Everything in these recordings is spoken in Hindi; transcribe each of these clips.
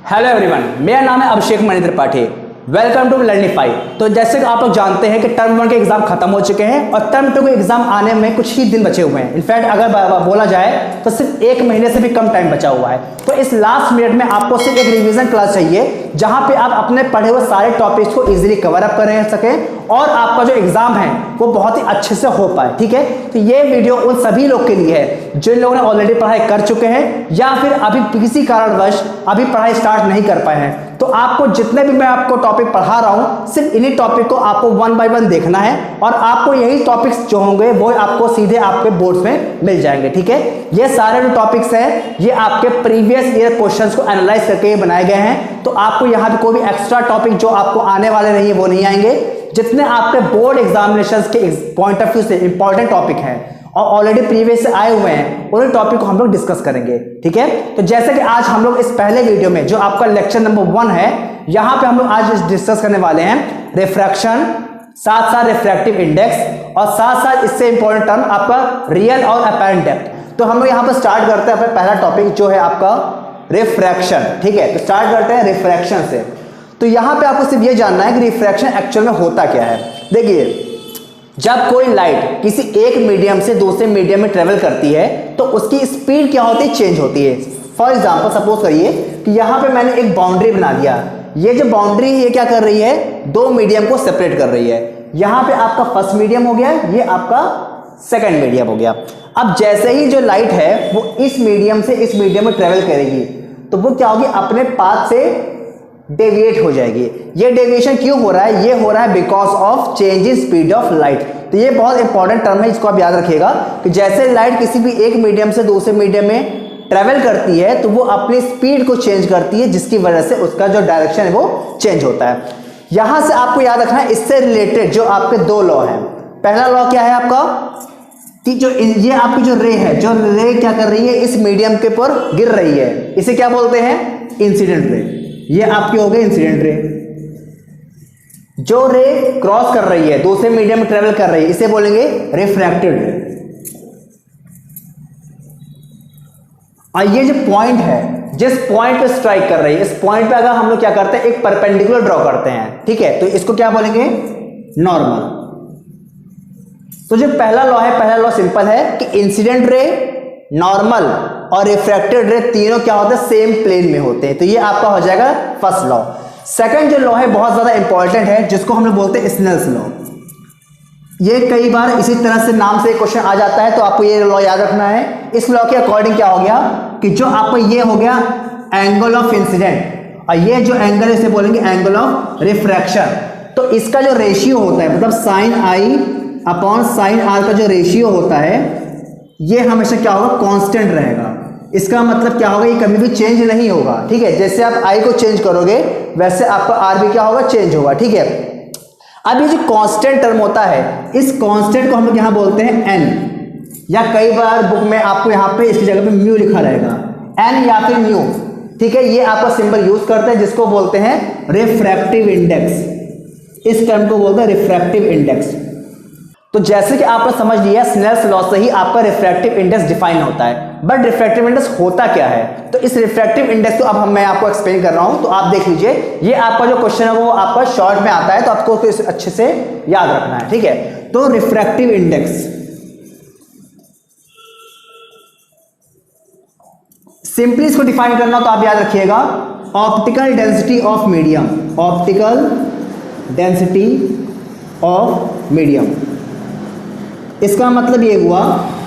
हेलो एवरीवन, मेरा नाम है Abhishek Mani Tripathi. Welcome to Learnify. तो जैसे कि आप लोग जानते हैं कि टर्म 1 के एग्जाम खत्म हो चुके हैं और टर्म 2 के एग्जाम आने में कुछ ही दिन बचे हुए हैं। इनफैक्ट अगर बोला जाए तो सिर्फ 1 महीने से भी कम टाइम बचा हुआ है। तो इस लास्ट मिनट में आपको सिर्फ एक रिवीजन क्लास चाहिए जहां पे आप अपने पढ़े हुए सारे टॉपिक्स को इजीली कवर अप कर सकें और आपका जो एग्जाम है वो बहुत ही अच्छे से हो पाए। ठीक है, तो ये वीडियो उन सभी लोग के लिए है जिन लोगों ने ऑलरेडी पढ़ाई कर चुके हैं या फिर अभी किसी कारणवश अभी पढ़ाई स्टार्ट नहीं कर पाए हैं। तो आपको जितने भी मैं आपको टॉपिक पढ़ा रहा हूं सिर्फ इन्हीं टॉपिक को आपको 1 बाय 1 देखना है और आपको यही टॉपिक्स जो होंगे वो आपको सीधे आपके बोर्ड्स में मिल जाएंगे। ठीक है, ये सारे जो टॉपिक्स हैं ये आपके प्रीवियस ईयर क्वेश्चंस को एनालाइज करके बनाए गए हैं। तो आपको यहाँ पे कोई भी एक्स्ट्रा टॉपिक जो आपको आने वाले नहीं है वो नहीं आएंगे। जितने आपके बोर्ड एग्जामिनेशंस के पॉइंट ऑफ व्यू से इंपॉर्टेंट टॉपिक हैं और ऑलरेडी प्रीवियस से आए हुए हैं उन्हीं टॉपिक को हम लोग डिस्कस करेंगे। ठीक है, तो जैसे कि आज हम लोग इस पहले वीडियो में जो आपका लेक्चर नंबर 1 है यहां पे हम लोग आज डिस्कस करने वाले हैं रिफ्रैक्शन, साथ साथ रिफ्रैक्टिव इंडेक्स और साथ साथ इससे इंपॉर्टेंट टर्म आपका रियल और अपैरेंट डेप्थ। तो हम लोग यहां पर स्टार्ट करते हैं अपना पहला टॉपिक जो है आपका रिफ्रैक्शन। ठीक है, तो स्टार्ट करते हैं रिफ्रैक्शन से। तो यहां पे आपको सिर्फ ये जानना है कि रिफ्रैक्शन एक्चुअल में होता क्या है। देखिए, जब कोई लाइट किसी एक मीडियम से दूसरे मीडियम में ट्रेवल करती है तो उसकी स्पीड क्या होती है, चेंज होती है। फॉर एग्जांपल सपोज करिए कि यहां पे मैंने एक बाउंड्री बना दिया। ये जो बाउंड्री है ये क्या कर रही है, 2 मीडियम को सेपरेट कर रही है। यहां पे आपका फर्स्ट मीडियम हो गया, ये आपका सेकंड मीडियम हो गया। अब जैसे ही जो लाइट है वो इस मीडियम से इस मीडियम में ट्रेवल करेगी तो वो क्या होगी, अपने पाथ से डेविएट हो जाएगी। ये डेविएशन क्यों हो रहा है, ये हो रहा है because of change in speed of light. तो ये बहुत इंपॉर्टेंट टर्म है, इसको आप याद रखिएगा कि जैसे लाइट किसी भी एक मीडियम से दूसरे मीडियम में ट्रेवल करती है तो वो अपनी स्पीड को चेंज करती है जिसकी वजह से उसका जो डायरेक्शन है वो चेंज होता है। यहां से आपको याद रखना है इससे रिलेटेड जो आपके 2 लॉ हैं। पहला लॉ क्या है आपका कि जो ये आपकी जो रे है, जो रे क्या कर रही है, इस मीडियम के ऊपर गिर रही है, इसे क्या बोलते हैं, इंसिडेंट रे। ये आपकी हो गई इंसिडेंट रे। जो रे क्रॉस कर रही है, दूसरे मीडियम में ट्रेवल कर रही है, इसे बोलेंगे रिफ्रैक्टेड रे। और ये जो पॉइंट है, जिस पॉइंट पे स्ट्राइक कर रही है, इस पॉइंट पे अगर हम लोग क्या करते हैं, एक परपेंडिकुलर ड्रॉ करते हैं। ठीक है, तो इसको क्या बोलेंगे, नॉर्मल। तो जो पहला लॉ है, पहला लॉ सिंपल है कि इंसिडेंट रे, नॉर्मल और रिफ्रैक्टेड रे तीनों क्या होते हैं, सेम प्लेन में होते हैं। तो ये आपका हो जाएगा फर्स्ट लॉ। सेकंड जो लॉ है बहुत ज्यादा इंपॉर्टेंट है जिसको हम लोग बोलते हैं स्नेल्स लॉ। ये कई बार इसी तरह से नाम से क्वेश्चन आ जाता है तो आपको ये लॉ याद रखना है। इस लॉ के अकॉर्डिंग क्या हो गया कि जो आपको ये हो गया एंगल ऑफ इंसिडेंट और ये जो एंगल है इसे बोलेंगे एंगल ऑफ रिफ्रैक्शन। तो इसका जो रेशियो होता है, मतलब sine i upon sine r का जो रेशियो होता है ये हमेशा क्या होगा, कांस्टेंट रहेगा। इसका मतलब क्या होगा, ये कभी भी चेंज नहीं होगा। ठीक है, जैसे आप आई को चेंज करोगे वैसे आपका आर भी क्या होगा, चेंज होगा। ठीक है, अब ये जो कांस्टेंट टर्म होता है इस कांस्टेंट को हम लोग यहां बोलते हैं एन, या कई बार बुक में आपको यहां पे इसकी जगह पे म्यू लिखा रहेगा, एन या फिर म्यू। ठीक है, ये आपका सिंबल यूज करते हैं जिसको बोलते हैं रिफ्रैक्टिव इंडेक्स। इस टर्म को बोलते हैं रिफ्रैक्टिव इंडेक्स। तो जैसे कि आपने समझ लिया स्नेल्स लॉ से ही आपका रिफ्रैक्टिव इंडेक्स डिफाइन होता है। बट रिफ्रैक्टिव इंडेक्स होता क्या है, तो इस रिफ्रैक्टिव इंडेक्स को अब मैं आपको एक्सप्लेन कर रहा हूं। तो आप देख लीजिए, ये आपका जो क्वेश्चन है वो आपका शॉर्ट में आता है तो आपको अच्छे से याद रखना है। ठीक है, तो रिफ्रैक्टिव इंडेक्स सिंपली इसको डिफाइन करना तो आप याद रखिएगा, optical density of medium. Optical density of medium, इसका मतलब ये हुआ,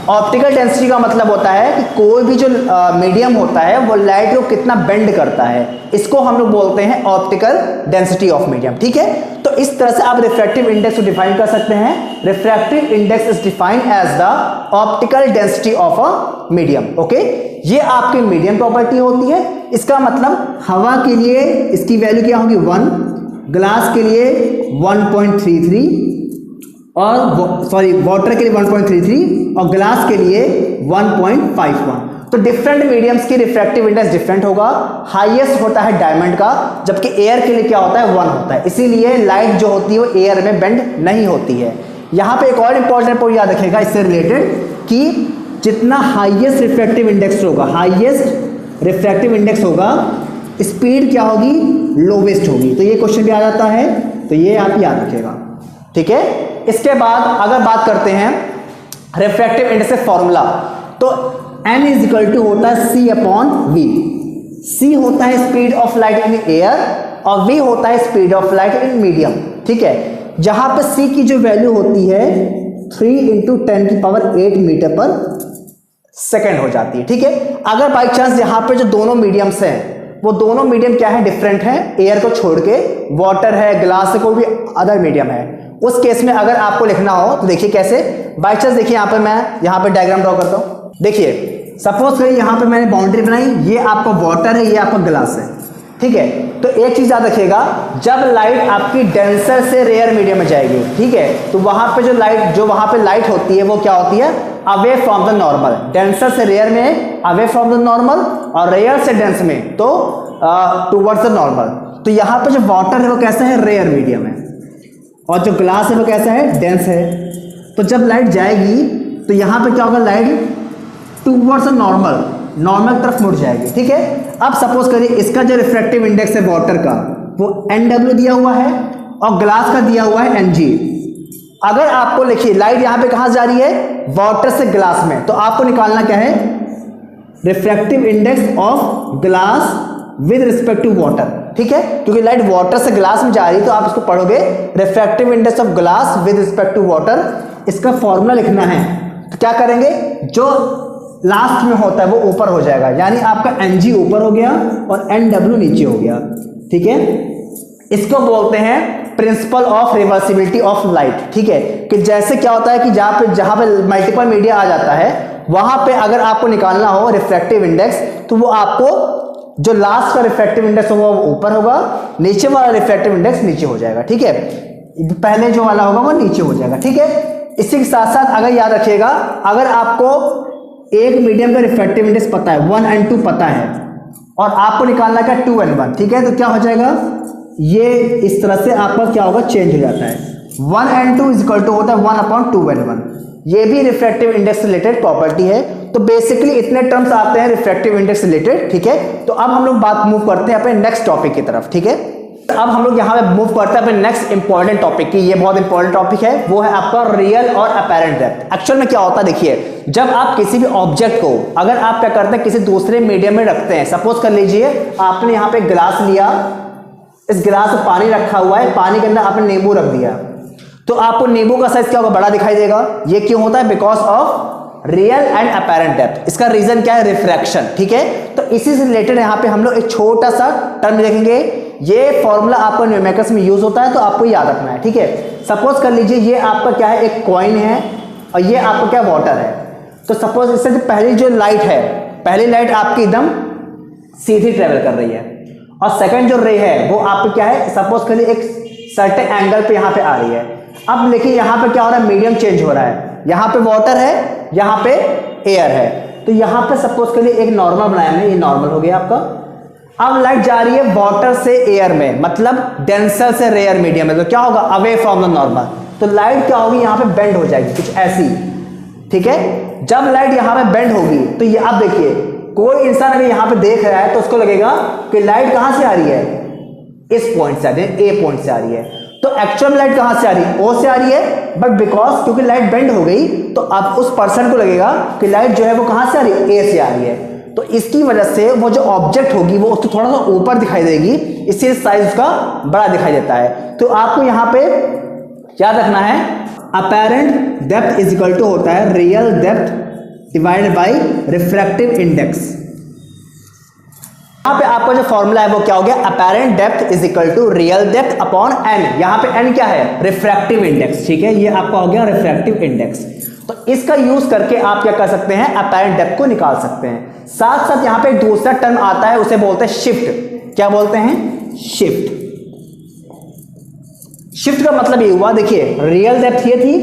ऑप्टिकल डेंसिटी का मतलब होता है कि कोई भी जो मीडियम होता है वो लाइट को कितना बेंड करता है, इसको हम लोग बोलते हैं ऑप्टिकल डेंसिटी ऑफ मीडियम। ठीक है, तो इस तरह से आप रिफ्रैक्टिव इंडेक्स को डिफाइन कर सकते हैं। Refractive index is defined as the optical density of a medium. Okay, ये आपकी मीडियम प्रॉपर्टी होती है। इसका मतलब हवा के लिए इसकी वैल्यू क्या होगी, 1, ग्लास के लिए 1.33 और सॉरी वाटर के लिए 1.33 और ग्लास के लिए 1.51। तो डिफरेंट मीडियम्स की रिफ्रैक्टिव इंडेक्स डिफरेंट होगा। हाईएस्ट होता है डायमंड का, जबकि एयर के लिए क्या होता है, 1 होता है। इसीलिए लाइट जो होती है वो एयर में बेंड नहीं होती है। यहां पे एक और इंपॉर्टेंट पॉइंट याद रखेगा इससे रिलेटेड कि जितना हाईएस्ट रिफ्रैक्टिव इंडेक्स होगा, हाईएस्ट रिफ्रैक्टिव इंडेक्स होगा स्पीड क्या होगी, लोवेस्ट होगी। तो ये क्वेश्चन भी आ जाता है, तो ये आप याद रखिएगा, ठीक है। इसके बाद अगर बात करते हैं रिफ्रैक्टिव इंडेक्स का फॉर्मूला, तो n इज इक्वल टू होता है c अपॉन v। c होता है speed of light in air और v होता है speed of light in medium, ठीक है। जहां पे c की जो वैल्यू होती है 3 × 10⁸ मीटर पर सेकेंड हो जाती है, ठीक है। अगर बाई चांस यहाँ पे जो दोनों मीडियम्स हैं वो दोनों मीडियम क्या है, डिफरेंट है, एयर को छोड़ के, वाटर है, ग्लास है, कोई भी अदर मीडियम है, उस केस में अगर आपको लिखना हो तो देखिए कैसे। बाई चांस देखिए यहाँ पे मैं यहाँ पे डायग्राम ड्रॉ करता हूँ। देखिए सपोज करिए यहाँ पे मैंने बाउंड्री बनाई, ये आपका वाटर है, ये आपका ग्लास है, ठीक है। तो एक चीज याद रखिएगा, जब लाइट आपकी डेंसर से रेयर मीडियम में जाएगी, ठीक है, तो वहां पे जो वहां पे लाइट होती है वो क्या होती है, away from the normal. Denser से रेयर में अवे फ्रॉम द नॉर्मल और रेयर से डेंस में तो टुवर्ड्स द नॉर्मल। तो यहाँ पे जो वाटर है वो कैसा है, रेयर मीडियम है, और जो ग्लास है वो कैसा है, डेंस है। तो जब लाइट जाएगी तो यहाँ पे क्या होगा, लाइट टुवर्ड्स द नॉर्मल तरफ मुड़ जाएगी, ठीक है। अब सपोज करिए इसका जो रिफ्रैक्टिव इंडेक्स है वाटर का वो NW दिया हुआ है और ग्लास का दिया हुआ है NG। अगर आपको लिखिए लाइट यहाँ पे कहाँ जा रही है, वाटर से ग्लास में, तो आपको निकालना क्या है, refractive index of glass with respect to water, ठीक है। क्योंकि लाइट वाटर से ग्लास में जा रही है तो आप इसको पढ़ोगे refractive index of glass with respect to water. इसका फॉर्मूला लिखना है, तो क्या करेंगे, जो लास्ट में होता है वो ऊपर हो जाएगा, यानी आपका NG ऊपर हो गया और NW नीचे हो गया, ठीक है। इसको बोलते हैं principle of reversibility of light, ठीक है। कि जैसे क्या होता है कि जहां पे मल्टीपल मीडिया आ जाता है वहां पे अगर आपको निकालना हो रिफ्रैक्टिव इंडेक्स, तो वो आपको जो लास्ट का रिफ्रैक्टिव इंडेक्स होगा वो ऊपर होगा, नीचे वाला रिफ्रैक्टिव इंडेक्स नीचे हो जाएगा, ठीक है। पहले जो वाला होगा वो नीचे हो जाएगा, ठीक है। इसी के साथ साथ अगर याद रखिएगा, अगर आपको एक मीडियम का रिफ्रैक्टिव इंडेक्स पता है, 1 and 2 पता है, और आपको निकालना क्या 2 and 1, ठीक है, तो क्या हो जाएगा, ये इस तरह से आपका क्या होगा, चेंज हो जाता है। 1 and 2 इज इक्वल टू होता है 1/2 and 1। ये भी रिफ्रैक्टिव इंडेक्स रिलेटेड प्रॉपर्टी है। तो बेसिकली इतने टर्म्स आते हैं रिफ्रैक्टिव इंडेक्स रिलेटेड, ठीक है। तो अब हम लोग बात मूव करते हैं अपने नेक्स्ट टॉपिक की तरफ, ठीक है। अब हम लोग यहाँ पे मूव करते हैं अपने नेक्स्ट इंपॉर्टेंट टॉपिक की। ये बहुत इंपॉर्टेंट टॉपिक है, वो है आपका रियल और अपैरेंट डेप्थ। एक्चुअल में क्या होता है, देखिए, जब आप किसी भी ऑब्जेक्ट को अगर आप क्या करते हैं किसी दूसरे मीडियम में रखते हैं, सपोज कर लीजिए आपने यहाँ पे ग्लास लिया, इस गिलास में पानी रखा हुआ है, पानी के अंदर आपने नींबू रख दिया, तो आपको नींबू का साइज क्या होगा, बड़ा दिखाई देगा। ये क्यों होता है, because of real and apparent depth. इसका रीजन क्या है, रिफ्रैक्शन, ठीक है। तो इसी से रिलेटेड यहाँ पे हम लोग एक छोटा सा टर्म देखेंगे। ये फॉर्मूला आपका न्यूमेरिकल्स में यूज होता है, तो आपको याद रखना है, ठीक है। सपोज कर लीजिए ये आपका क्या है, एक कॉइन है और ये आपका क्या वाटर है। तो सपोज इससे जो पहली जो लाइट है, पहली लाइट आपकी एकदम सीधी ट्रेवल कर रही है, और सेकंड जो रे है वो आपकी क्या है, सपोज करिए एक सर्टेन एंगल पे यहाँ पे आ रही है। अब देखिए यहाँ पे क्या हो रहा है, मीडियम चेंज हो रहा है, यहाँ पे वाटर है, यहाँ पे एयर है। तो यहाँ पे सपोज करिए एक नॉर्मल बनाया हमने, ये नॉर्मल हो गया आपका। अब लाइट जा रही है वाटर से एयर में, मतलब डेंसर से रेयर मीडियम में, तो क्या होगा, अवे फ्रॉम द नॉर्मल। तो लाइट क्या होगी, यहाँ पे बेंड हो जाएगी कुछ ऐसी, ठीक है। जब लाइट यहाँ पे बेंड होगी तो ये आप देखिए, कोई इंसान अगर यहाँ पे देख रहा है तो उसको लगेगा कि लाइट कहां से आ रही है, इस पॉइंट से आ रही है, ए पॉइंट से आ रही है। तो एक्चुअल लाइट कहां से आ रही है, ओ से आ रही है, बट बिकॉज क्योंकि लाइट बेंड हो गई तो अब उस पर्सन को लगेगा कि लाइट जो है वो कहां से आ रही है, ए से आ रही है। तो इसकी वजह से वो जो ऑब्जेक्ट होगी वो उसको थोड़ा सा ऊपर दिखाई देगी, इससे साइज उसका बड़ा दिखाई देता है। तो आपको यहां पे याद रखना है, apparent depth is equal to होता है real depth divided by refractive index. यहाँ पे आपका जो फॉर्मूला है वो क्या हो गया, apparent depth is equal to real depth upon n. यहाँ पे एन क्या है, रिफ्रैक्टिव इंडेक्स, ठीक है। ये आपका हो गया रिफ्रैक्टिव इंडेक्स। तो इसका यूज करके आप क्या कर सकते हैं, अपैरेंट डेप्थ को निकाल सकते हैं। साथ साथ यहाँ पे एक दूसरा टर्म आता है, उसे बोलते हैं शिफ्ट। क्या बोलते हैं, शिफ्ट। शिफ्ट का मतलब ये हुआ, देखिए रियल डेप्थ ये थी,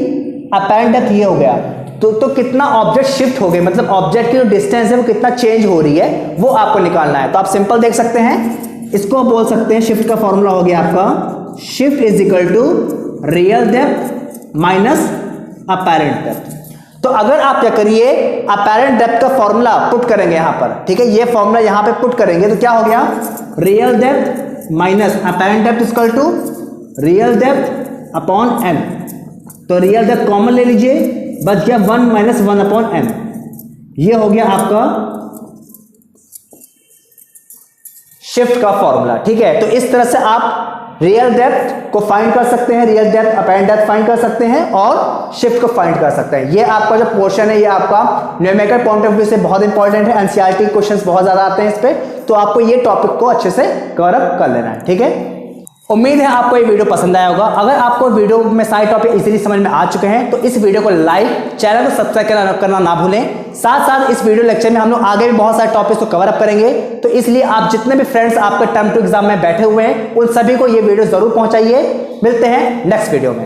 अपैरेंट डेप्थ ये हो गया, तो कितना ऑब्जेक्ट शिफ्ट हो गए, मतलब ऑब्जेक्ट की जो डिस्टेंस है वो कितना चेंज हो रही है वो आपको निकालना है। तो आप सिंपल देख सकते हैं, इसको बोल सकते हैं, शिफ्ट का फॉर्मूला हो गया आपका, shift is equal to real depth minus apparent depth. तो अगर आप क्या करिए, अपेरेंट डेप्थ का फॉर्मूला पुट करेंगे यहां पर, ठीक है, ये फॉर्मूला यहां पे पुट करेंगे तो क्या हो गया, real depth minus apparent depth equal to real depth upon n. तो रियल डेप्थ कॉमन ले लीजिए, बच गया 1 माइनस 1 अपॉन एन। ये हो गया आपका शिफ्ट का फॉर्मूला, ठीक है। तो इस तरह से आप रियल डेप्थ को फाइंड कर सकते हैं, real depth apparent depth find कर सकते हैं और शिफ्ट को फाइंड कर सकते हैं। ये आपका जो पोर्शन है ये आपका न्यूमेरिकल पॉइंट ऑफ व्यू से बहुत इंपॉर्टेंट है, एनसीईआरटी क्वेश्चंस बहुत ज्यादा आते हैं इस पे, तो आपको ये टॉपिक को अच्छे से कवर अप कर लेना है, ठीक है। उम्मीद है आपको ये वीडियो पसंद आया होगा। अगर आपको वीडियो में सारे टॉपिक इजीली समझ में आ चुके हैं तो इस वीडियो को लाइक, चैनल को सब्सक्राइब करना ना भूलें। साथ साथ इस वीडियो लेक्चर में हम लोग आगे भी बहुत सारे टॉपिक्स को कवर अप करेंगे, तो इसलिए आप जितने भी फ्रेंड्स आपके टर्म 2 एग्जाम में बैठे हुए हैं उन सभी को ये वीडियो जरूर पहुंचाइए। मिलते हैं नेक्स्ट वीडियो में।